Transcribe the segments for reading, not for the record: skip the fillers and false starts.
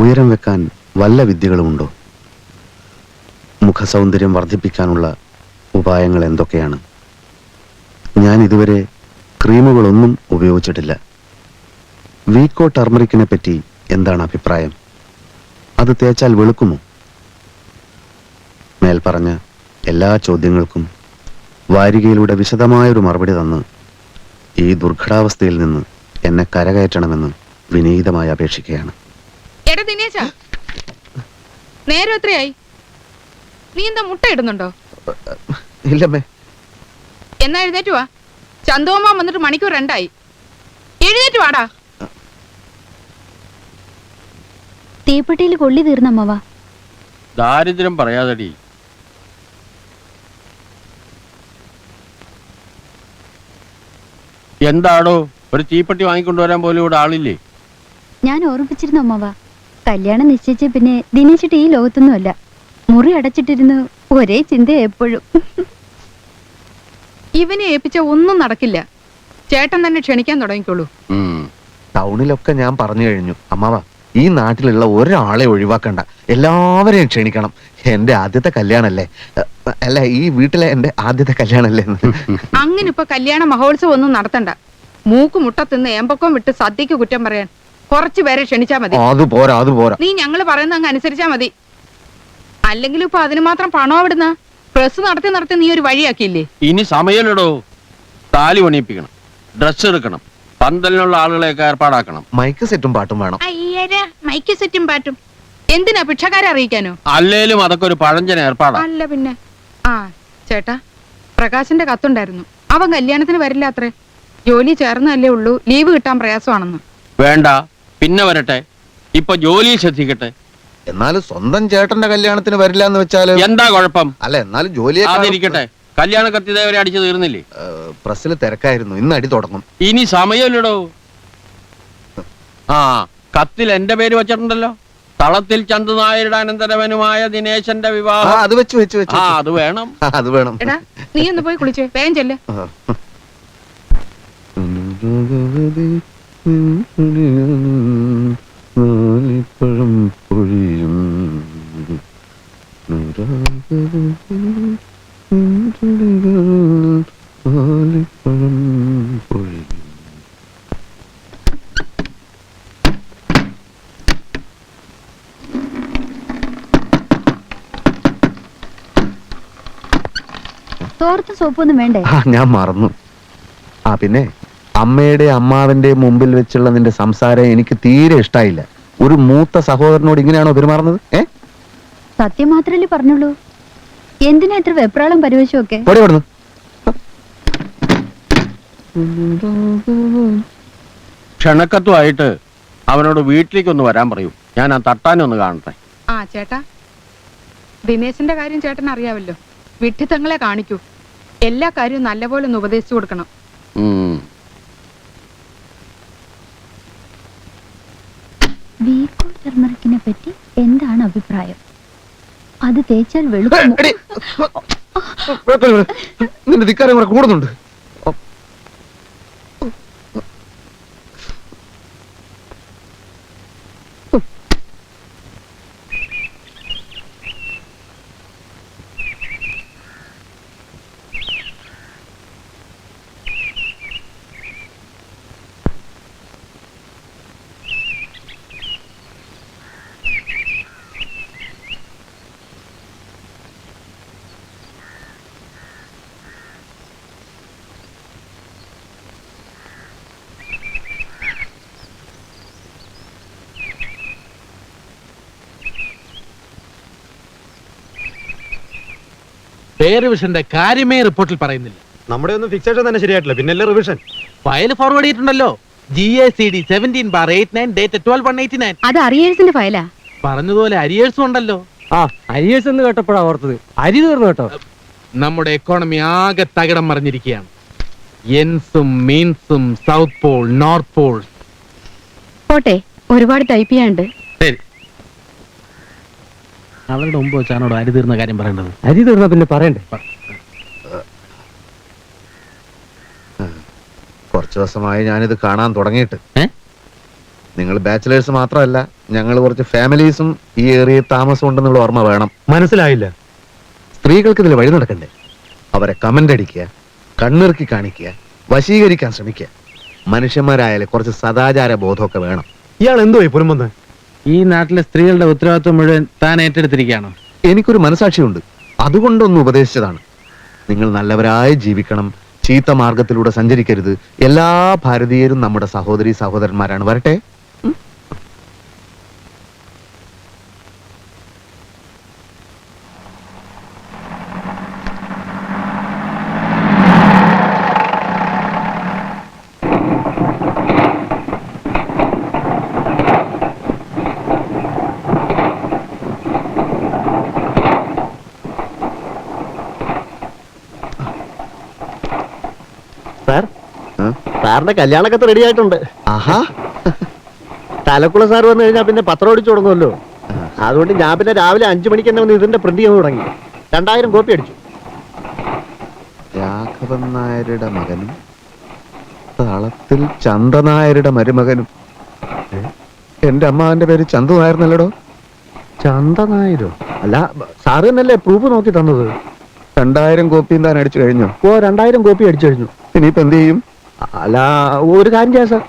ഉയരം വെക്കാൻ വല്ല വിദ്യകളുമുണ്ടോ? മുഖസൗന്ദര്യം വർദ്ധിപ്പിക്കാനുള്ള ഉപായങ്ങൾ എന്തൊക്കെയാണ്? ഞാൻ ഇതുവരെ ക്രീമുകളൊന്നും ഉപയോഗിച്ചിട്ടില്ല. വീക്കോ ടർമറിക്കിനെ പറ്റി എന്താണ് അഭിപ്രായം? അത് തേച്ചാൽ വെളുക്കുമോ? മേൽപ്പറഞ്ഞ എല്ലാ ചോദ്യങ്ങൾക്കും വാരികയിലൂടെ വിശദമായൊരു മറുപടി തന്ന് ഈ ദുർഘടാവസ്ഥയിൽ നിന്ന് എന്നെ കരകയറ്റണമെന്ന് വിനീതമായി അപേക്ഷിക്കുകയാണ്. എടാ ദിനേശ, നേരം എത്രയായി? നീ എന്താ മുട്ട ഇടുന്നുണ്ടോ? ഇല്ലമ്മേ. എന്നാ എഴുന്നേറ്റ് വാ. ചന്തോമാ വന്നിട്ട് മണിക്കൂർ 2 എഴുന്നേറ്റ് വാടാ. തീപ്പെട്ടിയിൽ കൊള്ളി തീർന്നമ്മവാ. ദാരിദ്ര്യം പറയാതടി. എന്താടോ, ഒരു തീപ്പെട്ടി വാങ്ങിക്കൊണ്ടുവരാൻ പോലും ഇവിടെ ആളില്ലേ? ഞാൻ ഓർമ്മിപ്പിച്ചിരുന്നു അമ്മവാ. കല്യാണം നിശ്ചയിച്ച പിന്നെ ദിനേശിട്ട് ഈ ലോകത്തൊന്നുമല്ല. മുറി അടച്ചിട്ടിരുന്നു ഒരേ ചിന്ത എപ്പോഴും. ഇവനെ ഏൽപ്പിച്ച ഒന്നും നടക്കില്ല. ചേട്ടൻ തന്നെ ക്ഷണിക്കാൻ തുടങ്ങിക്കോളൂ. ടൗണിലൊക്കെ ഞാൻ പറഞ്ഞു കഴിഞ്ഞു അമ്മാവ. ഈ നാട്ടിലുള്ള ഒരാളെ ഒഴിവാക്കണ്ട, എല്ലാവരെയും ക്ഷണിക്കണം. എന്റെ ആദ്യത്തെ കല്യാണല്ലേ, അല്ല ഈ വീട്ടിലെ എന്റെ ആദ്യത്തെ കല്യാണല്ലേ. അങ്ങനെ ഇപ്പൊ കല്യാണ മഹോത്സവം ഒന്നും നടത്തണ്ട. മൂക്ക് മുട്ട തിന്ന് ഏമ്പക്കം വിട്ട് സദ്യക്ക് കുറ്റം പറയാൻ കുറച്ചു പേരെ ക്ഷണിച്ചാ മതി. അത് പോരാ. നീ ഞങ്ങള് പറയുന്ന അങ്ങ് അനുസരിച്ചാ മതി. അല്ലെങ്കിലും ഇപ്പൊ അതിന് മാത്രം പണം അവിടുന്ന് പ്രസ് നടത്തി നീ ഒരു വഴിയാക്കിയില്ലേ? ഇനി സമയമില്ലടോ. താലി പണിയിപ്പിക്കണം, ഡ്രസ് എടുക്കണം, പന്തലിനുള്ള ആളുകളെയൊക്കെ ഏർപ്പാടാക്കണം. മൈക്ക് സെറ്റും പാട്ടും വേണം. അയ്യരാ, മൈക്ക് സെറ്റും പാട്ടും എന്തിനാ? ഭിക്ഷക്കാരെ അറിയിക്കാനോ? അല്ലേലും അതൊക്കെ ഒരു പഴഞ്ചൻ ഏർപ്പാടാ. അല്ല പിന്നെ. ആ ചേട്ടാ, പ്രകാശിന്റെ കത്തുണ്ടായിരുന്നു. അവൻ കല്യാണത്തിന് വരില്ല അത്രേ. ജോലി ചേർന്നല്ലേ ഉള്ളൂ, ലീവ് കിട്ടാൻ പ്രയാസമാണെന്ന്. വേണ്ട, പിന്നെ വരട്ടെ. ഇപ്പൊ ജോലിയിൽ ശ്രദ്ധിക്കട്ടെ. എന്നാലും സ്വന്തം ചേട്ടന്റെ കല്യാണത്തിന് വരില്ല എന്ന് വെച്ചാല് എന്താ കുഴപ്പം? അല്ല എന്നാലും ജോലി അതിരിക്കട്ടെ. കല്യാണ കത്തിദേവരെ അടിച്ചു തീർന്നില്ലേ? പ്രസ്സിൽ തിരക്കായിരുന്നു, ഇന്ന് അടി തുടങ്ങും. ഇനി സമയമില്ലടോ. ആ കത്തിൽ എന്റെ പേര് വെച്ചിട്ടുണ്ടല്ലോ. തളത്തിൽ ചന്തുനായരുടെ അനന്തരവനുമായ ദിനേശന്റെ വിവാഹം. അത് വെച്ച് അത് വേണം. അത് വേണം. എടാ, നീ ഒന്ന് പോയി കുളിച്ചേ, വേഗം ചെല്ല്. പൊഴിയും തോർത്ത് സോപ്പൊന്നും വേണ്ടേ? ഞാൻ മറന്നു. പിന്നെ അമ്മയുടെ അമ്മാവന്റെ മുമ്പിൽ വെച്ചുള്ള നിന്റെ സംസാരം എനിക്ക് തീരെ ഇഷ്ടായില്ല. ഒരു മൂത്ത സഹോദരനോട് ഇങ്ങനെയാണോ പെരുമാറുന്നത്? സത്യം മാത്രല്ലേ പറഞ്ഞുള്ളൂ. എന്തിനാ ഇത്ര വെപ്രാളം പരിവശമൊക്കെ? ക്ഷണക്കത്തുമായിട്ട് അവനോട് വീട്ടിലേക്കൊന്ന് വരാൻ പറയൂ. ഞാൻ ആ തട്ടാനൊന്ന് കാണട്ടെ. ആ ചേട്ടാ, ദിനേശിന്റെ കാര്യം ചേട്ടൻ അറിയാവല്ലോ. വിഡ്ഢിത്തങ്ങളെ കാണിക്കൂ. എല്ലാ കാര്യവും നല്ലപോലെ ഒന്ന് ഉപദേശിച്ചു കൊടുക്കണം. വീക്കോ ടർമറിക്കിനെ പറ്റി എന്താണ് അഭിപ്രായം? അത് തേച്ചാൽ വെളുക്കുമോ? നിന്റെ ധിക്കാരം കൂടെ കൂടുന്നുണ്ട്. പേ റിവിഷന്റെ കാര്യമേ റിപ്പോർട്ടിൽ പറയുന്നില്ല. നമ്മുടെ ഒന്നും ഫിക്സേഷൻ തന്നെ ശരിയായിട്ടില്ല, പിന്നല്ലേ റിവിഷൻ? ഫയൽ ഫോർവേഡ് ചെയ്തിട്ടുണ്ടല്ലോ. GACD 17/89 date 12/189. അത് അറിയേഴ്സിന്റെ ഫയലാ. പറഞ്ഞതുപോലെ അരിയേഴ്സും ഉണ്ടല്ലോ. അരിയേഴ്സ് എന്ന് കേട്ടപ്പോഴാ ഓർത്തത്. അരി തീർന്നു കേട്ടോ. നമ്മുടെ എക്കോണമി ആകെ തകിടം മറിഞ്ഞിരിക്കുകയാണ്. എൻസും മീൻസും സൗത്ത് പോൾ, നോർത്ത് പോൾ. പോട്ടെ, ഒരുപാട് ടൈപ്പ് ചെയ്യാണ്ട്. ശരി, അവരുടെ മുമ്പ് വെച്ചാണോ അരി തീർന്ന കാര്യം പറയേണ്ടത്? അരി തീർന്ന പിന്നെ പറയണ്ടേ? കുറച്ചു ദിവസമായി ഞാനിത് കാണാൻ തുടങ്ങിയിട്ട്. നിങ്ങൾ ബാച്ചിലേഴ്സ് മാത്രമല്ല, ഞങ്ങൾ കുറച്ച് ഫാമിലീസും ഈ ഏരിയയിൽ താമസം ഉണ്ടെന്നുള്ള ഓർമ്മ വേണം. മനസ്സിലായില്ല. സ്ത്രീകൾക്ക് ഇതിൽ വഴി നടക്കണ്ടേ? അവരെ കമന്റ് അടിക്കുക, കണ്ണിറുക്കി കാണിക്കുക, വശീകരിക്കാൻ ശ്രമിക്കുക. മനുഷ്യന്മാരായാലും കുറച്ച് സദാചാര ബോധമൊക്കെ വേണം. ഇയാൾ എന്തോ പുറമ്പെന്ന്? ഈ നാട്ടിലെ സ്ത്രീകളുടെ ഉത്തരവാദിത്വം മുഴുവൻ താൻ ഏറ്റെടുത്തിരിക്കുകയാണോ? എനിക്കൊരു മനസാക്ഷിയുണ്ട്, അതുകൊണ്ടൊന്ന് ഉപദേശിച്ചതാണ്. നിങ്ങൾ നല്ലവരായി ജീവിക്കണം, ചീത്ത മാർഗത്തിലൂടെ സഞ്ചരിക്കരുത്. എല്ലാ ഭാരതീയരും നമ്മുടെ സഹോദരി സഹോദരന്മാരാണ്. വരട്ടെ. സാർ, ആ? സാറിന്റെ കല്യാണക്കത്ത് റെഡി ആയിട്ടുണ്ട്. ആഹാ. തലക്കുള സാർ വന്നു കഴിഞ്ഞാൽ പിന്നെ പത്രം അടിച്ചു തുടങ്ങുമല്ലോ. അതുകൊണ്ട് ഞാൻ പിന്നെ രാവിലെ 5 മണിക്ക് തന്നെ വന്ന് ഇതിന്റെ പ്രിന്റ് ചെയ്യാൻ തുടങ്ങി. 2000 കോപ്പി അടിച്ചു. രാഘവൻ നായരുടെ മകനും തളത്തിൽ ചന്ദനായരുടെ മരുമകനും. എന്റെ അമ്മാവന്റെ പേര് ചന്തു നായർന്നല്ലടോ. ചന്ദനായിരോ? അല്ല, സാറ് തന്നെയല്ലേ പ്രൂഫ് നോക്കി തന്നത്? 2000 കോപ്പിയും താൻ അടിച്ചു കഴിഞ്ഞു. ഓ, 2000 കോപ്പി അടിച്ചു കഴിഞ്ഞു. ഇനിയിപ്പോ എന്ത് ചെയ്യും? അല്ല, ഒരു കാര്യം ചെയ്യാം സാർ.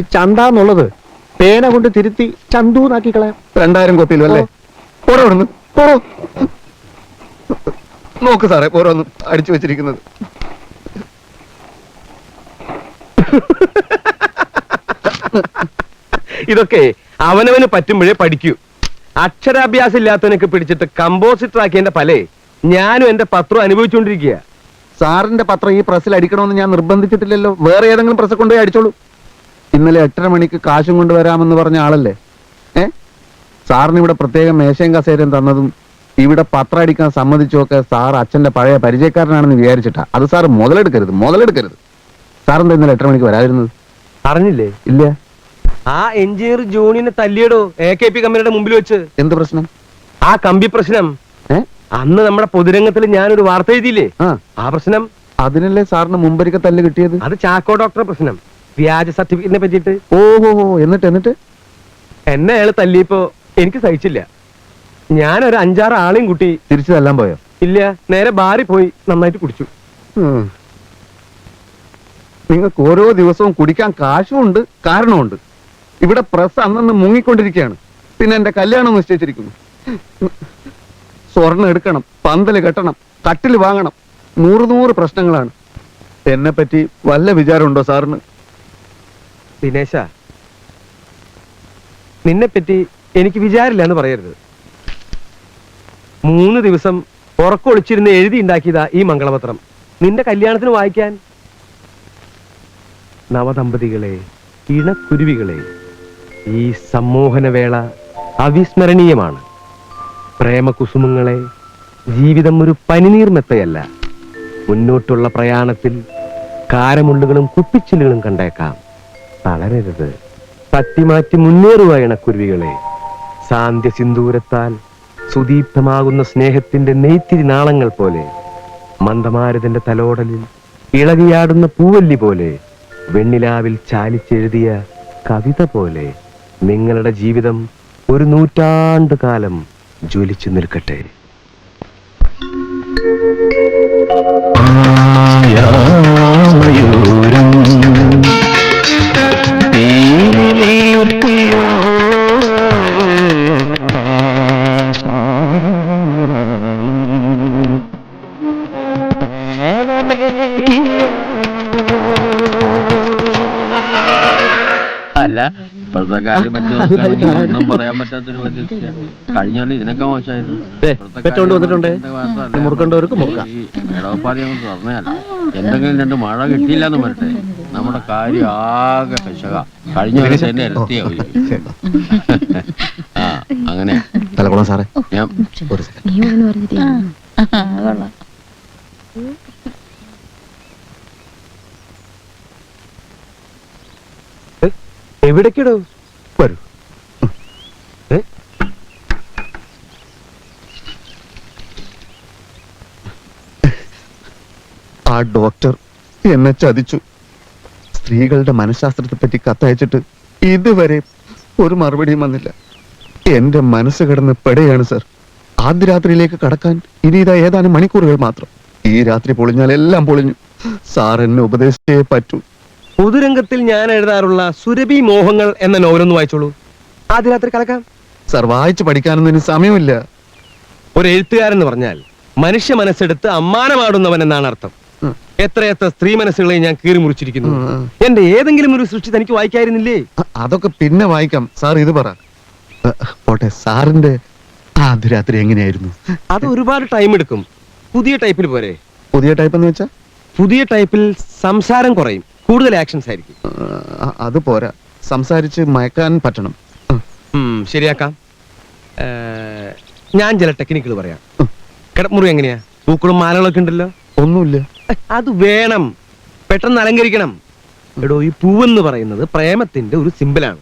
ഈ ചന്ത എന്നുള്ളത് പേന കൊണ്ട് തിരുത്തി ചന്തു എന്നാക്കി കളയാം. 2000 കോപ്പിയിലും അല്ലേ? ഓരോന്ന് പോറോ. നോക്ക് സാറേ, ഓരോന്ന് അടിച്ചു വെച്ചിരിക്കുന്നത്. ഇതൊക്കെ അവനവന് പറ്റുമ്പോഴേ പഠിക്കൂ. അക്ഷരാഭ്യാസം ഇല്ലാത്തവനൊക്കെ പിടിച്ചിട്ട് കമ്പോസിറ്റർ ആക്കിയതിന്റെ പലേ ഞാനും എന്റെ പത്രം അനുഭവിച്ചുകൊണ്ടിരിക്കുക. സാറിന്റെ പത്രം ഈ പ്രസ്സിൽ അടിക്കണമെന്ന് ഞാൻ നിർബന്ധിച്ചിട്ടില്ലല്ലോ. വേറെ ഏതെങ്കിലും പ്രസ് കൊണ്ടുപോയി അടിച്ചോളൂ. ഇന്നലെ 8:30 മണിക്ക് കാശും കൊണ്ടുവരാമെന്ന് പറഞ്ഞ ആളല്ലേ? സാറിന് ഇവിടെ പ്രത്യേകം മേശയും കസേരയും തന്നതും ഇവിടെ പത്രം അടിക്കാൻ സമ്മതിച്ചൊക്കെ സാർ അച്ഛന്റെ പഴയ പരിചയക്കാരനാണെന്ന് വിചാരിച്ചിട്ടാ. അത് സാർ മുതലെടുക്കരുത്. സാറെന്താ ഇന്നലെ 8:30 മണിക്ക് വരാതിരുന്നത്? അറിഞ്ഞില്ലേ? ഇല്ല. ആ എഞ്ചിനീയർ ജോണിനെ തല്ലിയടോ AKP കമ്പനിയുടെ മുമ്പിൽ വെച്ച്. എന്ത് പ്രശ്നം? ആ കമ്പി പ്രശ്നം. അന്ന് നമ്മുടെ പൊതുരംഗത്തിൽ ഞാനൊരു വാർത്ത എഴുതിയില്ലേ? ആ പ്രശ്നം. അതിനല്ലേ സാറിന് മുമ്പരിക്ക തല്ല് കിട്ടിയത്? അത് ചാക്കോ ഡോക്ടറെ പ്രശ്നം, വ്യാജ സർട്ടിഫിക്കറ്റിനെ പറ്റിയിട്ട്. ഓഹോ, എന്നിട്ട് എന്നെ അയാൾ തല്ലിയപ്പോ എനിക്ക് സഹിച്ചില്ല. ഞാനൊരു 5-6 ആളെയും കൂട്ടി തിരിച്ചു തല്ലാൻ പോയോ? ഇല്ല, നേരെ ബാറിൽ പോയി നന്നായിട്ട് കുടിച്ചു. നിങ്ങൾക്ക് ഓരോ ദിവസവും കുടിക്കാൻ കാശുമുണ്ട്, കാരണമുണ്ട്. ഇവിടെ പ്രസ് അന്നന്ന് മുങ്ങിക്കൊണ്ടിരിക്കുകയാണ്. പിന്നെ എന്റെ കല്യാണം നിശ്ചയിച്ചിരിക്കുന്നു. സ്വർണ്ണം എടുക്കണം, പന്തല് കെട്ടണം, കട്ടില് വാങ്ങണം, 100 പ്രശ്നങ്ങളാണ്. എന്നെ പറ്റി വല്ല വിചാരമുണ്ടോ സാറിന്? ദിനേശ, നിന്നെപ്പറ്റി എനിക്ക് വിചാരില്ല എന്ന് പറയരുത്. 3 ദിവസം ഉറക്കൊളിച്ചിരുന്ന് എഴുതി ഉണ്ടാക്കിയതാ ഈ മംഗളപത്രം നിന്റെ കല്യാണത്തിന് വായിക്കാൻ. നവദമ്പതികളെ, ഇണക്കുരുവികളെ, ഈ സമ്മോഹനവേള അവിസ്മരണീയമാണ്. പ്രേമകുസുമങ്ങളെ, ജീവിതം ഒരു പനിനീർമെത്തയല്ല. മുന്നോട്ടുള്ള പ്രയാണത്തിൽ കാരമുള്ളുകളും കുപ്പിച്ചില്ലുകളും കണ്ടേക്കാം. തളരരുത്, തട്ടിമാറ്റി മുന്നേറുക ഇണക്കുരുവികളെ. സാന്ധ്യ സിന്ദൂരത്താൽ സുദീപ്തമാകുന്ന സ്നേഹത്തിന്റെ നെയ്ത്തിരി നാളങ്ങൾ പോലെ, മന്ദമാരുതന്റെ തലോടലിൽ ഇളകിയാടുന്ന പൂവല്ലി പോലെ, വെണ്ണിലാവിൽ ചാലിച്ചെഴുതിയ കവിത പോലെ നിങ്ങളുടെ ജീവിതം ഒരു 100 നൂറ്റാണ്ട് കാലം ജ്വലിച്ചു നിൽക്കട്ടെ. അല്ല, ഇപ്പോഴത്തെ കാര്യം ഒന്നും പറയാൻ പറ്റാത്തൊരു കഴിഞ്ഞാലും ഇതിനൊക്കെ പെറ്റോണ്ട് വന്നിട്ടുണ്ടേ. മുറുക്കണ്ടവർക്ക് മുറുക്കാം. ഇടവപ്പാതി നമുക്ക് തുറന്നതല്ല. എന്തെങ്കിലും 2 മഴ കിട്ടിയില്ലെന്ന് വരട്ടെ, നമ്മുടെ കാര്യം ആകെ കശക. കഴിഞ്ഞ ദിവസം തന്നെ ഇരട്ടിയാവും. ആ, അങ്ങനെ തലക്കുളം സാറേ, ഞാൻ ഒരു സെക്കൻഡ്. എവിടേക്കിടോ? വരൂ. ആ ഡോക്ടർ എന്നെ ചതിച്ചു. സ്ത്രീകളുടെ മനഃശാസ്ത്രത്തെ പറ്റി കത്തയച്ചിട്ട് ഇതുവരെ ഒരു മറുപടിയും വന്നില്ല. എന്റെ മനസ്സ് കിടന്ന് പെടുകയാണ് സർ. ആദ്യ രാത്രിയിലേക്ക് കടക്കാൻ ഇനി ഇതാ ഏതാനും മണിക്കൂറുകൾ മാത്രം. ഈ രാത്രി പൊളിഞ്ഞാൽ എല്ലാം പൊളിഞ്ഞു. സാർ എന്നെ ഉപദേശിച്ചേ പറ്റൂ. പൊതുരംഗത്തിൽ ഞാൻ എഴുതാറുള്ള സുരഭി മോഹങ്ങൾ എന്ന നോവലൊന്ന് വായിച്ചോളൂ. ആദ്യ രാത്രി കലക്കാം. സർ, വായിച്ചു പഠിക്കാനൊന്നും ഇനി സമയമില്ല. ഒരു എഴുത്തുകാരൻ എന്ന് പറഞ്ഞാൽ മനുഷ്യ മനസ്സെടുത്ത് അമ്മാനമാടുന്നവൻ എന്നാണ് അർത്ഥം. എത്രയെത്ര സ്ത്രീ മനസ്സുകളെ ഞാൻ കീറി മുറിച്ചിരിക്കുന്നു. എന്റെ ഏതെങ്കിലും ഒരു സൃഷ്ടി തനിക്ക് വായിക്കായിരുന്നില്ലേ? അതൊക്കെ പിന്നെ വായിക്കാം. സാർ ഇത് പറ. പോട്ടെ, സാറിന്റെ ആദ്യ രാത്രി എങ്ങനെയായിരുന്നു? അത് ഒരുപാട് ടൈം എടുക്കും. പുതിയ ടൈപ്പിൽ പോരെ? പുതിയ ടൈപ്പ് എന്ന് വെച്ചാ? പുതിയ ടൈപ്പിൽ സംസാരം കുറയും, കൂടുതൽ ആക്ഷൻസ് ആയിരിക്കും. അത് പോരാ, സംസാരിച്ച് മയക്കാൻ പറ്റണം. ശരിയാക്കാം. ഞാൻ ചില ടെക്നിക്കുകൾ പറയാം. കിടമുറി എങ്ങനെയാ? പൂക്കളും മാലകളൊക്കെ ഉണ്ടല്ലോ. ഒന്നുമില്ല. അത് വേണം, പെട്ടെന്ന് അലങ്കരിക്കണം. എടോ, ഈ പൂവെന്ന് പറയുന്നത് പ്രേമത്തിന്റെ ഒരു സിമ്പിളാണ്.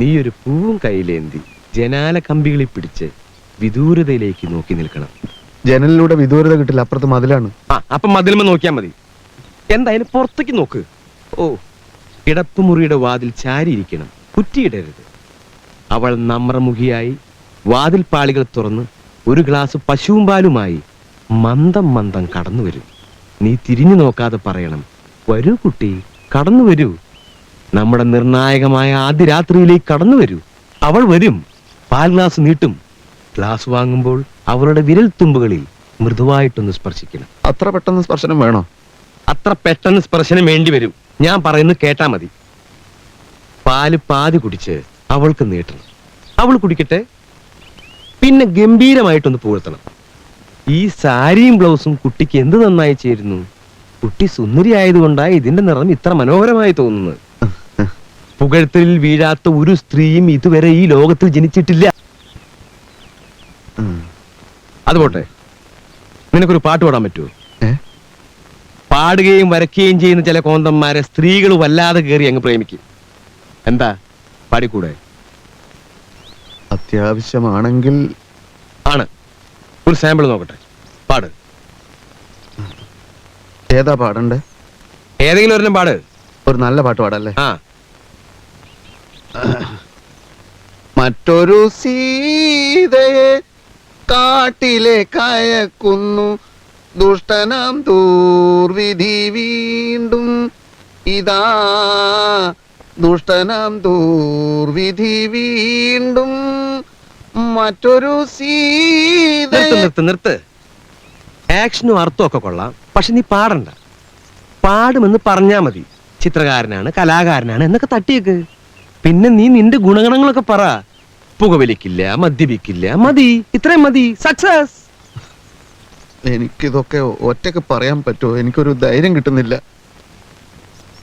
നീ ഒരു പൂവും കയ്യിലേന്തി ജനാല കമ്പികളിൽ പിടിച്ച് വിദൂരതയിലേക്ക് നോക്കി നിൽക്കണം. ജനലിലൂടെ വിദൂരത കിട്ടില്ല, അപ്പുറത്ത് മതിലാണ്. അപ്പൊ മതിലുമ നോക്കിയാ മതി. എന്തായാലും പുറത്തേക്ക് നോക്ക്. ഓ, കിടപ്പുമുറിയുടെ വാതിൽ ചാരിയിരിക്കണം, കുറ്റിയിടരുത്. അവൾ നമ്രമുഖിയായി വാതിൽ പാളികൾ തുറന്ന് ഒരു ഗ്ലാസ് പശുവും പാലുമായി മന്ദം മന്ദം കടന്നു വരും. നീ തിരിഞ്ഞു നോക്കാതെ പറയണം, വരൂ കുട്ടി, കടന്നു വരൂ. നമ്മുടെ നിർണായകമായ ആദ്യ രാത്രിയിലേക്ക് കടന്നു വരൂ. അവൾ വരും, പാൽ ഗ്ലാസ് നീട്ടും. ഗ്ലാസ് വാങ്ങുമ്പോൾ അവളുടെ വിരൽ തുമ്പുകളിൽ മൃദുവായിട്ടൊന്ന് സ്പർശിക്കണം. അത്ര പെട്ടെന്ന് സ്പർശനം വേണോ? അത്ര പെട്ടെന്ന് സ്പർശനം വേണ്ടി വരും. ഞാൻ പറയുന്നത് കേട്ടാ മതി. പാല് പാതി കുടിച്ച് അവൾക്ക് നീട്ടണം. അവൾ കുടിക്കട്ടെ. പിന്നെ ഗംഭീരമായിട്ടൊന്ന് പുകഴ്ത്തണം. ഈ സാരിയും ബ്ലൗസും കുട്ടിക്ക് എന്ത് നന്നായി ചേരുന്നു. കുട്ടി സുന്ദരി ആയതുകൊണ്ടാണ് ഇതിന്റെ നിറം ഇത്ര മനോഹരമായി തോന്നുന്നത്. പുകഴ്ത്തലിൽ വീഴാത്ത ഒരു സ്ത്രീയും ഇതുവരെ ഈ ലോകത്തിൽ ജനിച്ചിട്ടില്ല. അതുപോട്ടെ, നിനക്കൊരു പാട്ട് പാടാൻ പറ്റുമോ? പാടുകയും വരയ്ക്കുകയും ചെയ്യുന്ന ചില കോന്തന്മാരെ സ്ത്രീകൾ വല്ലാതെ കയറി അങ്ങ് പ്രേമിക്കും. എന്താ, പാടിക്കൂടെ? അത്യാവശ്യമാണെങ്കിൽ ആണ്. ഒരു സാമ്പിൾ നോക്കട്ടെ, പാട്. ഏതാ പാടണ്ടേ? ഏതെങ്കിലും ഒരെണ്ണം പാട്. ഒരു നല്ല പാട്ട് പാടല്ലേ? ആ. മറ്റൊരു സീതയെ കാട്ടിലെ കയക്കുന്നു ദുഷ്ടനാം ദൂർവിധി വീണ്ടും. ഇതാ ദുഷ്ടനാം ദൂർവിധി വീണ്ടും. മറ്റൊരു സീത. നിർത്ത്. ആക്ഷനും അർത്ഥമൊക്കെ കൊള്ളാം, പക്ഷെ നീ പാടണ്ട. പാടുമെന്ന് പറഞ്ഞാ മതി. ചിത്രകാരനാണ്, കലാകാരനാണ് എന്നൊക്കെ തട്ടിയേക്ക്. പിന്നെ നീ നിന്റെ ഗുണഗണങ്ങളൊക്കെ പറ. പുകവലിക്കില്ല, മദ്യപിക്കില്ല, മതി, ഇത്രയും മതി. സക്സസ്. എനിക്കിതൊക്കെ ഒറ്റക്ക് പറയാൻ പറ്റുമോ? എനിക്കൊരു ധൈര്യം കിട്ടുന്നില്ല.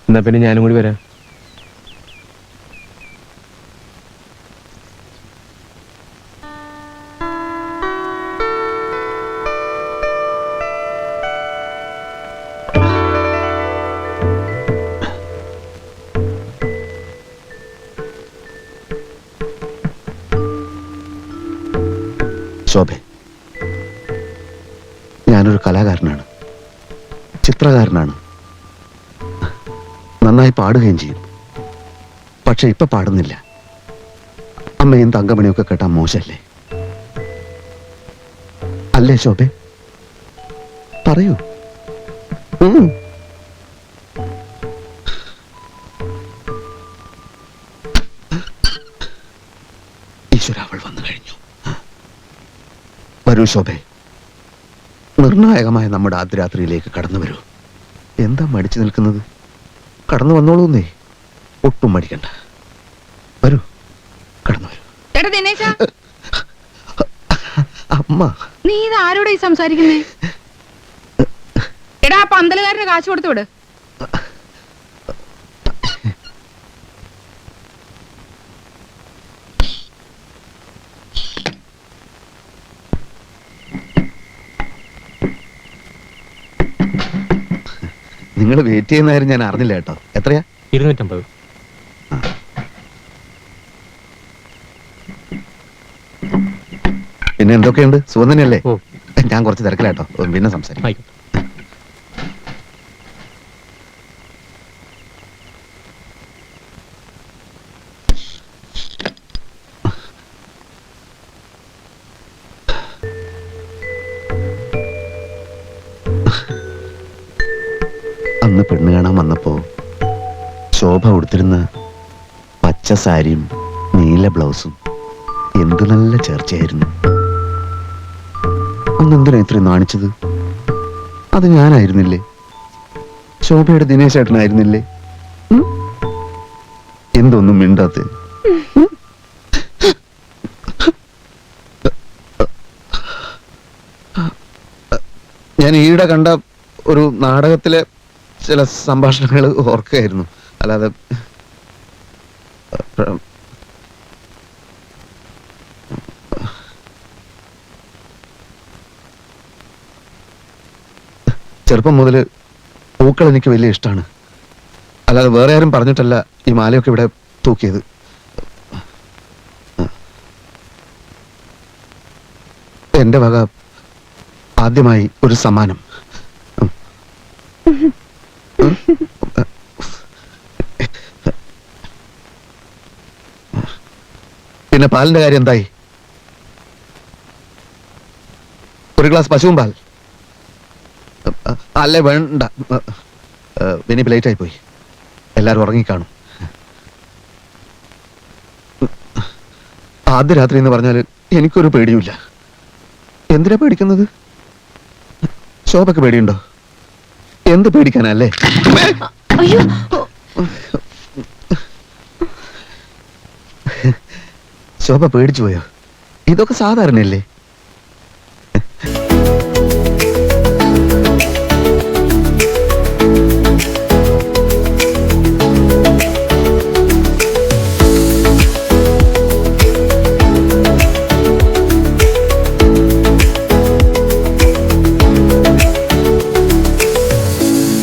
എന്നാ പിന്നെ ഞാനും കൂടി വരാം. ശോഭെ, ഞാനൊരു കലാകാരനാണ്, ചിത്രകാരനാണ്, നന്നായി പാടുകയും ചെയ്യും. പക്ഷെ ഇപ്പൊ പാടുന്നില്ല. അമ്മയും തങ്കമണിയൊക്കെ കേട്ടാ മോശല്ലേ? അല്ലേ ശോഭെ? പറയൂ. ഈശ്വര, അവൾ വന്നു കഴിഞ്ഞു. വരൂ ശോഭെ, നിർണായകമായ നമ്മുടെ ആദ്യരാത്രിയിലേക്ക് കടന്നു വരൂ. എന്താ മടിച്ചു നിൽക്കുന്നത്? കടന്നു വന്നോളൂന്നേ, ഒട്ടും മടിക്കണ്ട. വരൂ, കടന്നു വരൂ. ചേട്ടാ ദിനേശ, അമ്മ, നീ ഇത് ആരോടാ ഈ സംസാരിക്കുന്നേ? എടാ, ആ പന്തലുകാരന് കാശ് കൊടുത്തു വിട്. നിങ്ങൾ വെയിറ്റ് ചെയ്യുന്ന കാര്യം ഞാൻ അറിഞ്ഞില്ല കേട്ടോ. എത്രയാ? 250. പിന്നെ എന്തൊക്കെയുണ്ട്? സുഖം തന്നെയല്ലേ? ഓ. ഞാൻ കുറച്ച് തിരക്കിലാട്ടോ, പിന്നെ സംസാരിക്കാം. ആയിക്കോട്ടെ. അന്ന് പെണ്ണ് കാണാൻ വന്നപ്പോ ശോഭ ഉടുത്തിരുന്ന പച്ച സാരിയും നീല ബ്ലൗസും എന്ത് നല്ല ചേർച്ചയായിരുന്നു. അന്നെന്തിനാ ഇത്രയും നാണിച്ചത്? അത് ഞാനായിരുന്നില്ലേ? ശോഭയുടെ ദിനേശ് ഏട്ടനായിരുന്നില്ലേ? എന്തൊന്നും മിണ്ടാത്ത? ഞാൻ ഈയിടെ കണ്ട ഒരു നാടകത്തിലെ ചില സംഭാഷണങ്ങൾ ഓർക്കുകയായിരുന്നു. അല്ലാതെ ചെറുപ്പം മുതൽ പൂക്കൾ എനിക്ക് വലിയ ഇഷ്ടമാണ്. അല്ലാതെ വേറെ ആരും പറഞ്ഞിട്ടല്ല ഈ മാലയൊക്കെ ഇവിടെ തൂക്കിയത്. എന്റെ വക ആദ്യമായി ഒരു സമ്മാനം. പിന്നെ പാലിന്റെ കാര്യം എന്തായി? ഒരു ഗ്ലാസ് പശുവും പാൽ? അല്ലേ വേണ്ട, ഇനിയിപ്പോ ലേറ്റ് ആയി പോയി. എല്ലാരും ഉറങ്ങിക്കാണും. ആദ്യ രാത്രി എന്ന് പറഞ്ഞാല് എനിക്കൊരു പേടിയുമില്ല. എന്തിനാ പേടിക്കുന്നത്? ശോഭക്ക് പേടിയുണ്ടോ? എന്ത് പേടിക്കാനല്ലേ? അയ്യോ, ശോഭ പേടിച്ചു പോയോ? ഇതൊക്കെ സാധാരണയല്ലേ?